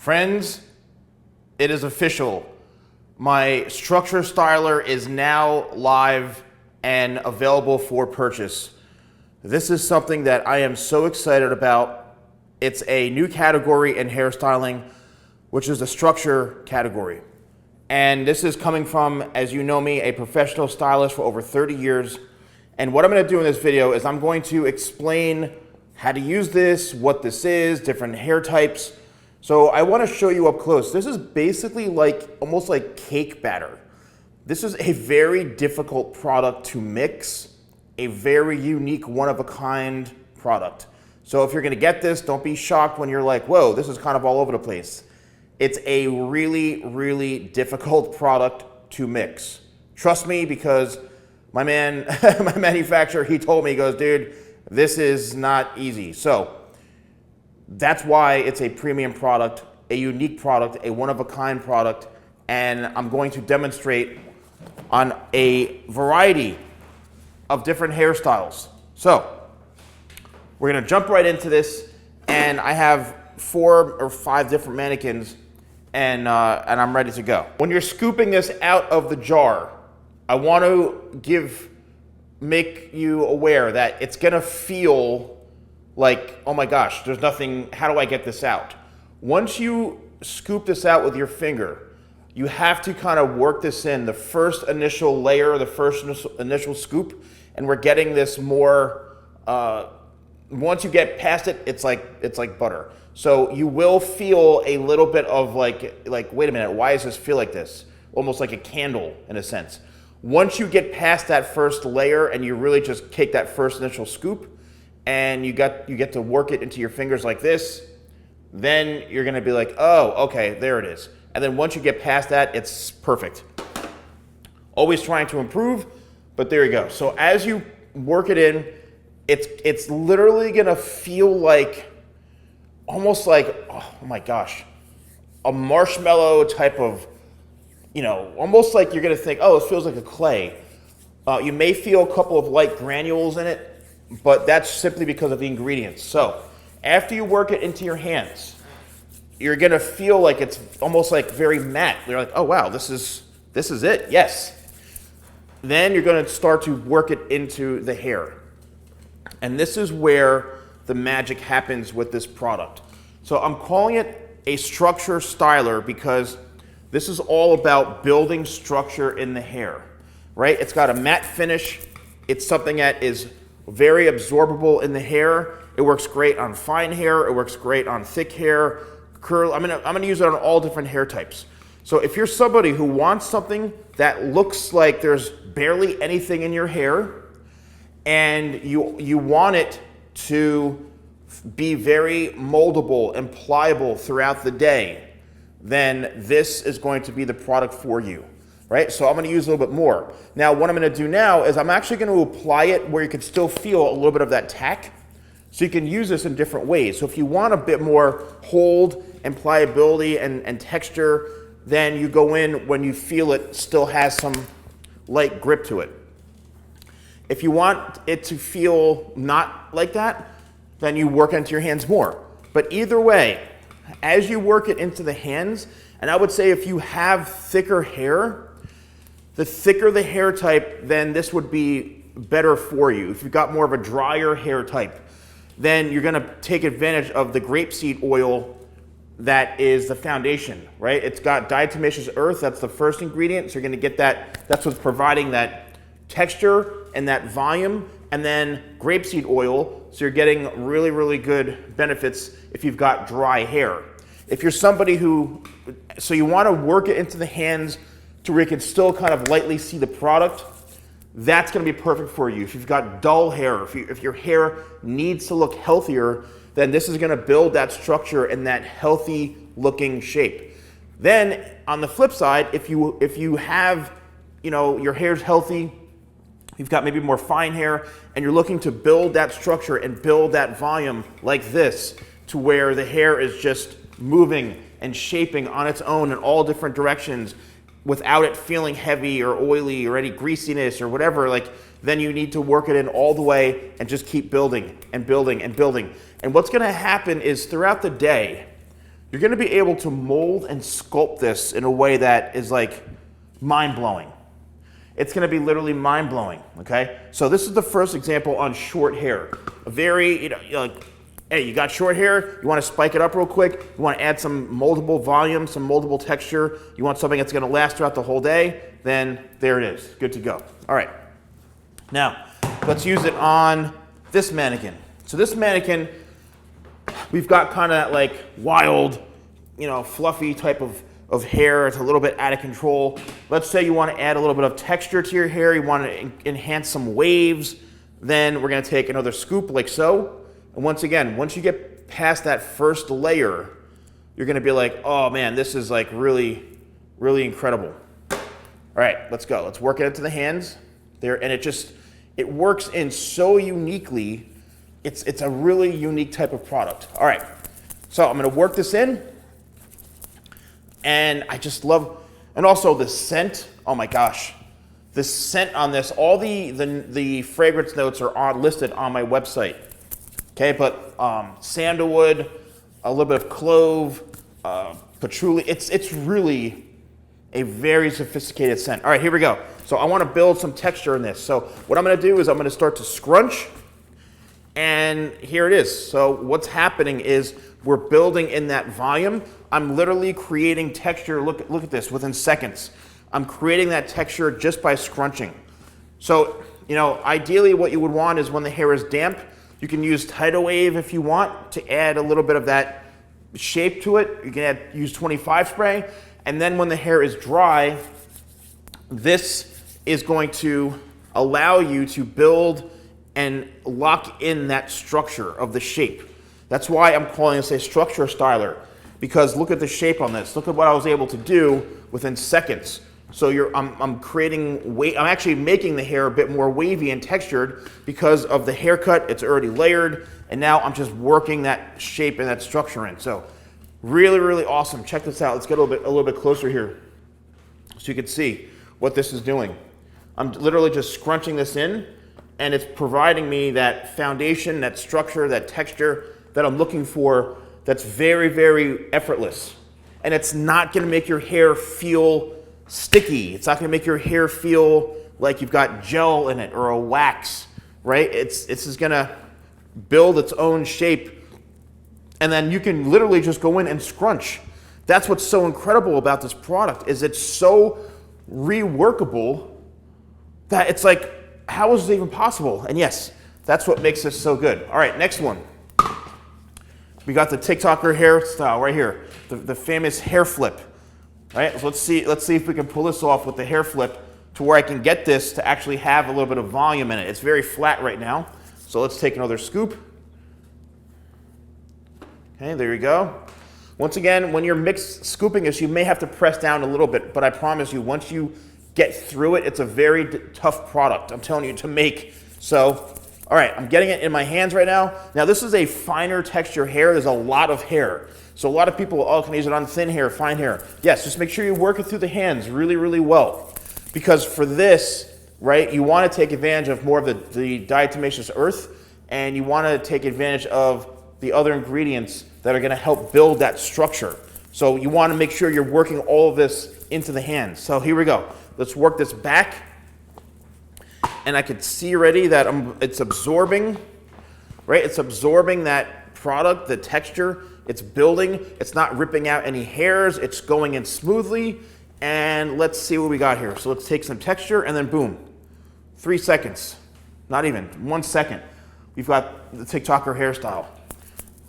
Friends, it is official. My structure styler is now live and available for purchase. This is something that I am so excited about. It's a new category in hairstyling, which is the structure category. And this is coming from, as you know me, a professional stylist for over 30 years. And what I'm gonna do in this video is I'm going to explain how to use this, what this is, different hair types. So I wanna show you up close. This is basically almost like cake batter. This is a very difficult product to mix, a very unique, one-of-a-kind product. So if you're gonna get this, don't be shocked when you're like, whoa, this is kind of all over the place. It's a really, really difficult product to mix. Trust me, because my man, my manufacturer, he told me, he goes, dude, this is not easy. So that's why it's a premium product, a unique product, a one-of-a-kind product, and I'm going to demonstrate on a variety of different hairstyles. So we're gonna jump right into this, and I have 4 or 5 different mannequins, and I'm ready to go. When you're scooping this out of the jar, I want to make you aware that it's gonna feel like, oh my gosh, there's nothing, how do I get this out? Once you scoop this out with your finger, you have to kind of work this in, the first initial layer, the first initial scoop, and we're getting this more, once you get past it, it's like butter. So you will feel a little bit of like, wait a minute, why does this feel like this? Almost like a candle in a sense. Once you get past that first layer and you really just take that first initial scoop and you get to work it into your fingers like this, then you're gonna be like, oh, okay, there it is. And then once you get past that, it's perfect. Always trying to improve, but there you go. So as you work it in, it's literally gonna feel like, almost like, oh my gosh, a marshmallow type of, almost like you're gonna think, oh, it feels like a clay. You may feel a couple of light granules in it, but that's simply because of the ingredients. So after you work it into your hands, you're gonna feel like it's almost like very matte. You're like, oh wow, this is it, yes. Then you're gonna start to work it into the hair. And this is where the magic happens with this product. So I'm calling it a structure styler because this is all about building structure in the hair, right? It's got a matte finish. It's something that is very absorbable in the hair. It works great on fine hair. It works great on thick hair, curl. I'm gonna use it on all different hair types. So if you're somebody who wants something that looks like there's barely anything in your hair and you want it to be very moldable and pliable throughout the day, then this is going to be the product for you, right? So I'm gonna use a little bit more. Now, what I'm gonna do now is I'm actually gonna apply it where you can still feel a little bit of that tack. So you can use this in different ways. So if you want a bit more hold and pliability and texture, then you go in when you feel it still has some light grip to it. If you want it to feel not like that, then you work into your hands more. But either way, as you work it into the hands, and I would say if you have thicker hair, the thicker the hair type, then this would be better for you. If you've got more of a drier hair type, then you're gonna take advantage of the grapeseed oil that is the foundation, right? It's got diatomaceous earth, that's the first ingredient, so you're gonna get that, that's what's providing that texture and that volume, and then grapeseed oil, so you're getting really, really good benefits if you've got dry hair. If you're somebody so you wanna work it into the hands to where you can still kind of lightly see the product, that's gonna be perfect for you. If you've got dull hair, if your hair needs to look healthier, then this is gonna build that structure in that healthy looking shape. Then on the flip side, if you have, your hair's healthy, you've got maybe more fine hair, and you're looking to build that structure and build that volume like this to where the hair is just moving and shaping on its own in all different directions without it feeling heavy or oily or any greasiness or whatever, then you need to work it in all the way and just keep building and building and building. And what's gonna happen is throughout the day, you're gonna be able to mold and sculpt this in a way that is like mind-blowing. It's gonna be literally mind-blowing, okay? So this is the first example on short hair. A very, you're like, hey, you got short hair, you wanna spike it up real quick, you wanna add some moldable volume, some moldable texture, you want something that's gonna last throughout the whole day, then there it is, good to go. All right, now, let's use it on this mannequin. So this mannequin, we've got kind of that like wild, fluffy type of hair. It's a little bit out of control. Let's say you want to add a little bit of texture to your hair. You want to enhance some waves. Then we're going to take another scoop like so. And once again, once you get past that first layer, you're going to be like, oh man, this is like really, really incredible. All right, let's go. Let's work it into the hands there. And it works in so uniquely. It's a really unique type of product. All right, so I'm gonna work this in, and I just love, and also the scent, oh my gosh. The scent on this, all the fragrance notes are listed on my website. Okay, but sandalwood, a little bit of clove, patchouli, it's really a very sophisticated scent. All right, here we go. So I wanna build some texture in this. So what I'm gonna do is I'm gonna start to scrunch, and here it is. So what's happening is we're building in that volume. I'm literally creating texture. Look at this within seconds. I'm creating that texture just by scrunching. So, ideally what you would want is when the hair is damp, you can use Tidal Wave if you want to add a little bit of that shape to it. You can use 25 spray. And then when the hair is dry, this is going to allow you to build and lock in that structure of the shape. That's why I'm calling this a structure styler, because look at the shape on this. Look at what I was able to do within seconds. So I'm creating weight. I'm actually making the hair a bit more wavy and textured because of the haircut. It's already layered, and now I'm just working that shape and that structure in. So really, really awesome. Check this out. Let's get a little bit closer here so you can see what this is doing. I'm literally just scrunching this in, and it's providing me that foundation, that structure, that texture that I'm looking for that's very, very effortless. And it's not gonna make your hair feel sticky. It's not gonna make your hair feel like you've got gel in it or a wax, right? It's just gonna build its own shape, and then you can literally just go in and scrunch. That's what's so incredible about this product, is it's so reworkable that it's like, how is it even possible? And yes, that's what makes this so good. All right, next one. We got the TikToker hairstyle right here, the famous hair flip. Right? So let's see if we can pull this off with the hair flip to where I can get this to actually have a little bit of volume in it. It's very flat right now. So let's take another scoop. Okay, there you go. Once again, when you're scooping this, you may have to press down a little bit, but I promise you, once you get through it, it's a very tough product, I'm telling you, to make. So, all right, I'm getting it in my hands right now. Now, this is a finer texture hair. There's a lot of hair. So a lot of people, oh, can I use it on thin hair, fine hair? Yes, just make sure you work it through the hands really, really well. Because for this, right, you want to take advantage of more of the diatomaceous earth, and you want to take advantage of the other ingredients that are going to help build that structure. So you want to make sure you're working all of this into the hands. So here we go. Let's work this back. And I can see already that it's absorbing, right? It's absorbing that product, the texture. It's building. It's not ripping out any hairs. It's going in smoothly. And let's see what we got here. So let's take some texture, and then boom, 3 seconds. Not even 1 second. We've got the TikToker hairstyle.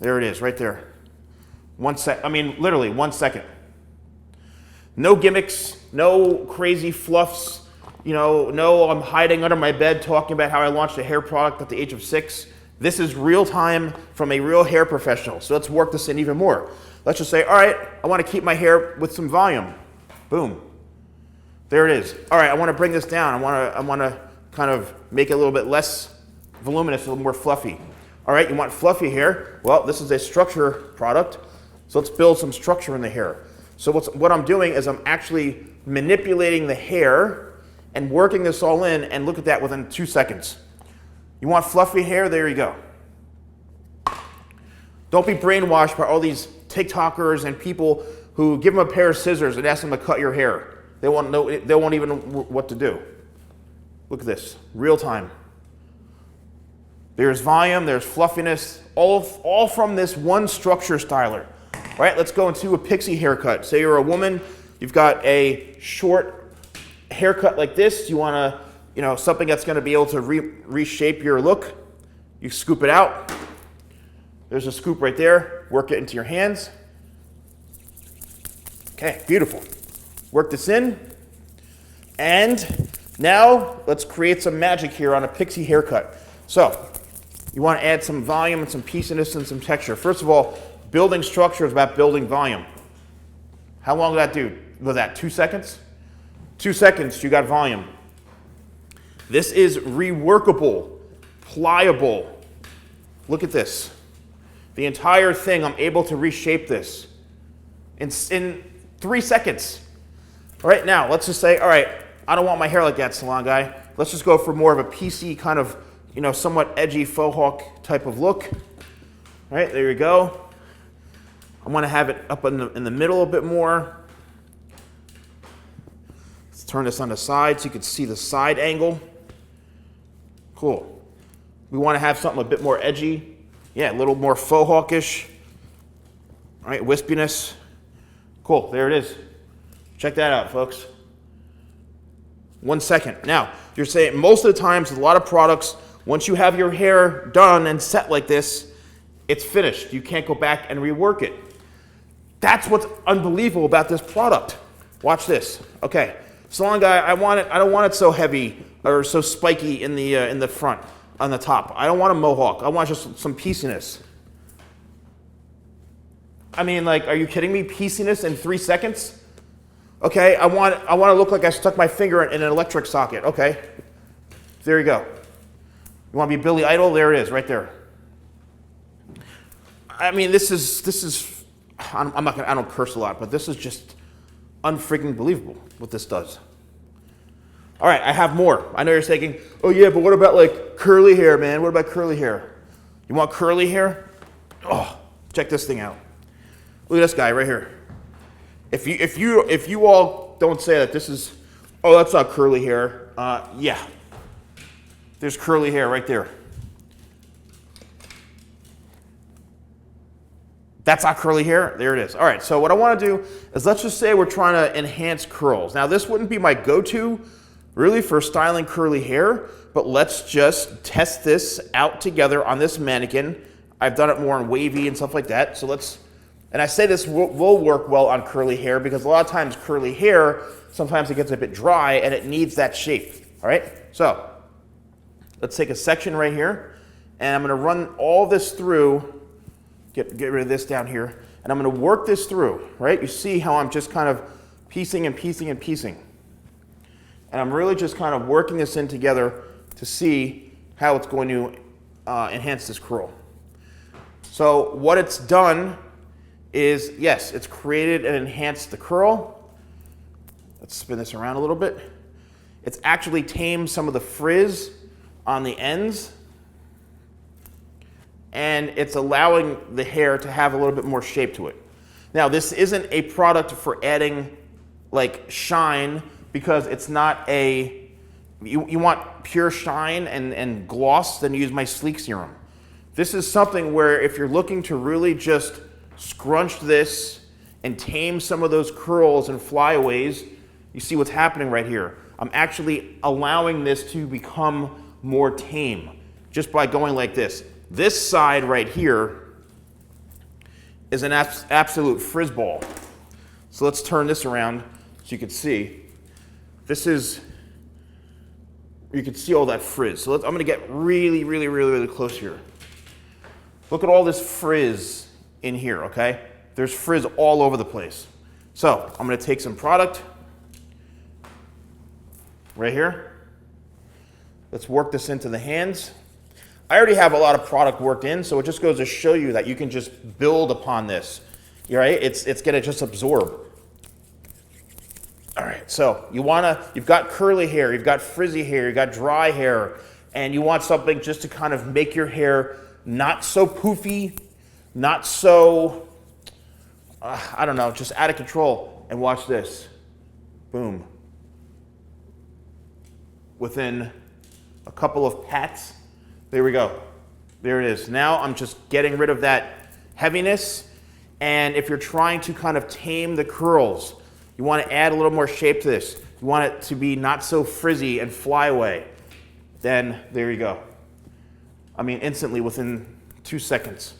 There it is, right there. Literally 1 second. No gimmicks, no crazy fluffs. No, I'm hiding under my bed talking about how I launched a hair product at the age of 6. This is real time from a real hair professional. So let's work this in even more. Let's just say, all right, I want to keep my hair with some volume. Boom. There it is. All right, I want to bring this down. I want to kind of make it a little bit less voluminous, a little more fluffy. All right, you want fluffy hair? Well, this is a structure product. So let's build some structure in the hair. So what I'm doing is I'm actually manipulating the hair and working this all in, and look at that within 2 seconds. You want fluffy hair? There you go. Don't be brainwashed by all these TikTokers and people who give them a pair of scissors and ask them to cut your hair. They won't even know what to do. Look at this, real time. There's volume, there's fluffiness, all from this one structure styler. All right, let's go into a pixie haircut. Say you're a woman, you've got a short haircut like this. You want to, something that's going to be able to reshape your look. You scoop it out. There's a scoop right there. Work it into your hands. Okay, beautiful. Work this in. And now let's create some magic here on a pixie haircut. So you want to add some volume and some pieciness and some texture. First of all, building structure is about building volume. How long did that do? Was that 2 seconds? 2 seconds, you got volume. This is reworkable, pliable. Look at this. The entire thing, I'm able to reshape this in 3 seconds. All right, now let's just say, all right, I don't want my hair like that, salon guy. Let's just go for more of a PC kind of, somewhat edgy faux hawk type of look. All right, there you go. I want to have it up in the middle a bit more. Let's turn this on the side so you can see the side angle. Cool. We want to have something a bit more edgy. Yeah, a little more faux hawkish. All right, wispiness. Cool, there it is. Check that out, folks. 1 second. Now, you're saying most of the times, a lot of products, once you have your hair done and set like this, it's finished. You can't go back and rework it. That's what's unbelievable about this product. Watch this. Okay, salon guy, I don't want it so heavy or so spiky in the front, on the top. I don't want a mohawk. I want just some pieciness. I mean, like, are you kidding me? Pieciness in 3 seconds? Okay, I want to look like I stuck my finger in an electric socket. Okay, there you go. You want to be Billy Idol? There it is, right there. I mean, this is. I don't curse a lot, but this is just unfreaking believable what this does. All right, I have more. I know you're thinking, oh yeah, but what about like curly hair, man? What about curly hair? You want curly hair? Oh, check this thing out. Look at this guy right here. If you all don't say that this is, oh, that's not curly hair. Yeah, there's curly hair right there. That's not curly hair. There it is. All right, so what I want to do is let's just say we're trying to enhance curls. Now, this wouldn't be my go-to really for styling curly hair, but let's just test this out together on this mannequin. I've done it more in wavy and stuff like that. So and I say this will work well on curly hair because a lot of times curly hair, sometimes it gets a bit dry and it needs that shape. All right, so let's take a section right here and I'm going to run all this through. Get rid of this down here, and I'm going to work this through, right? You see how I'm just kind of piecing and piecing and piecing. And I'm really just kind of working this in together to see how it's going to enhance this curl. So what it's done is, yes, it's created and enhanced the curl. Let's spin this around a little bit. It's actually tamed some of the frizz on the ends, and it's allowing the hair to have a little bit more shape to it. Now, this isn't a product for adding like shine because it's not a, you want pure shine and gloss, then use my Sleek Serum. This is something where if you're looking to really just scrunch this and tame some of those curls and flyaways, you see what's happening right here. I'm actually allowing this to become more tame just by going like this. This side right here is an absolute frizz ball. So let's turn this around so you can see. This is, you can see all that frizz. So I'm going to get really, really, really, really close here. Look at all this frizz in here, okay? There's frizz all over the place. So I'm going to take some product right here. Let's work this into the hands. I already have a lot of product worked in, so it just goes to show you that you can just build upon this. Right? It's going to just absorb. All right, so you've got curly hair, you've got frizzy hair, you've got dry hair, and you want something just to kind of make your hair not so poofy, not so I don't know, just out of control. And watch this. Boom. Within a couple of pats, there we go. There it is. Now I'm just getting rid of that heaviness. And if you're trying to kind of tame the curls, you want to add a little more shape to this. You want it to be not so frizzy and fly away. Then there you go. I mean, instantly within 2 seconds,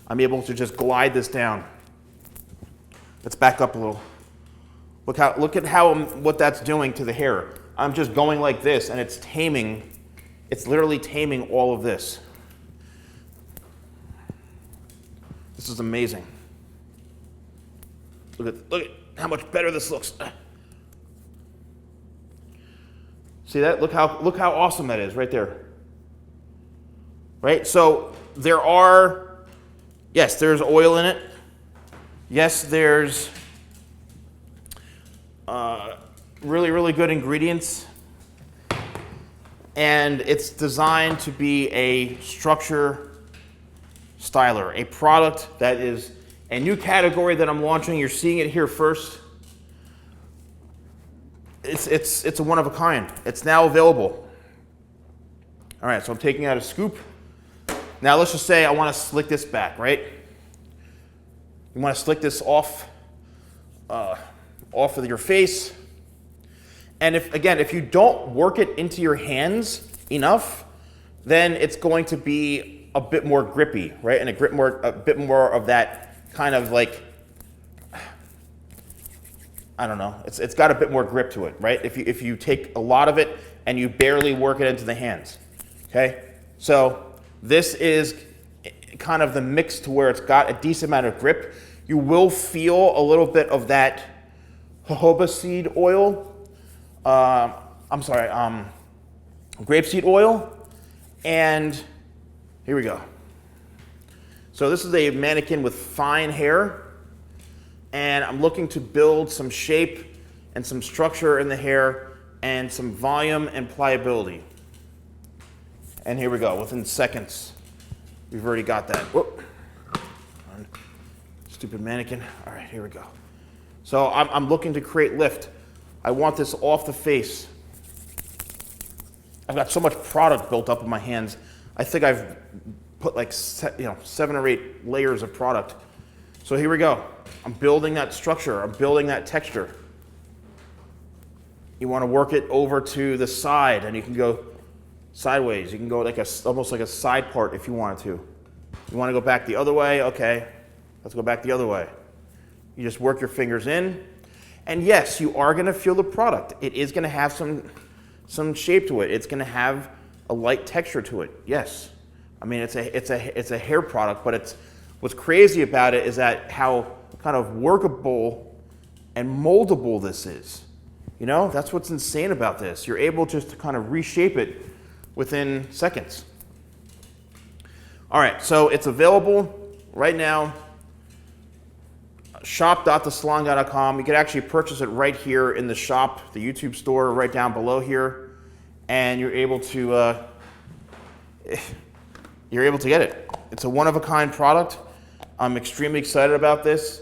I'm able to just glide this down. Let's back up a little. Look at what that's doing to the hair. I'm just going like this, and it's taming. It's literally taming all of this. This is amazing. Look at how much better this looks. See that? Look how awesome that is right there. Right? So yes, there's oil in it. Yes, there's really, really good ingredients. And it's designed to be a structure styler, a product that is a new category that I'm launching. You're seeing it here first. It's a one of a kind. It's now available. All right, so I'm taking out a scoop. Now let's just say I want to slick this back, right? You want to slick this off of your face. And if you don't work it into your hands enough, then it's going to be a bit more grippy, right? And a bit more of that kind of like, I don't know. It's got a bit more grip to it, right? If you take a lot of it and you barely work it into the hands, okay? So this is kind of the mix to where it's got a decent amount of grip. You will feel a little bit of that jojoba seed oil. Grapeseed oil. And here we go. So this is a mannequin with fine hair. And I'm looking to build some shape and some structure in the hair and some volume and pliability. And here we go, within seconds. We've already got that. Whoop. Stupid mannequin. All right, here we go. So I'm looking to create lift. I want this off the face. I've got so much product built up in my hands. I think I've put like 7 or 8 layers of product. So here we go. I'm building that structure. I'm building that texture. You want to work it over to the side, and you can go sideways. You can go like almost like a side part if you wanted to. You want to go back the other way? Okay, let's go back the other way. You just work your fingers in. And yes, you are going to feel the product. It is going to have some shape to it. It's going to have a light texture to it. Yes. I mean, it's a hair product, but what's crazy about it is that how kind of workable and moldable this is. You know, that's what's insane about this. You're able just to kind of reshape it within seconds. All right, so it's available right now. Shop.thesalonguy.com. You can actually purchase it right here in the shop, the YouTube store right down below here, and you're able to get it. It's a one-of-a-kind product. I'm extremely excited about this.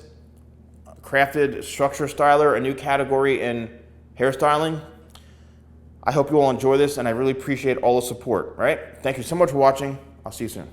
Crafted structure styler, a new category in hairstyling. I hope you all enjoy this, and I really appreciate all the support. All right? Thank you so much for watching. I'll see you soon.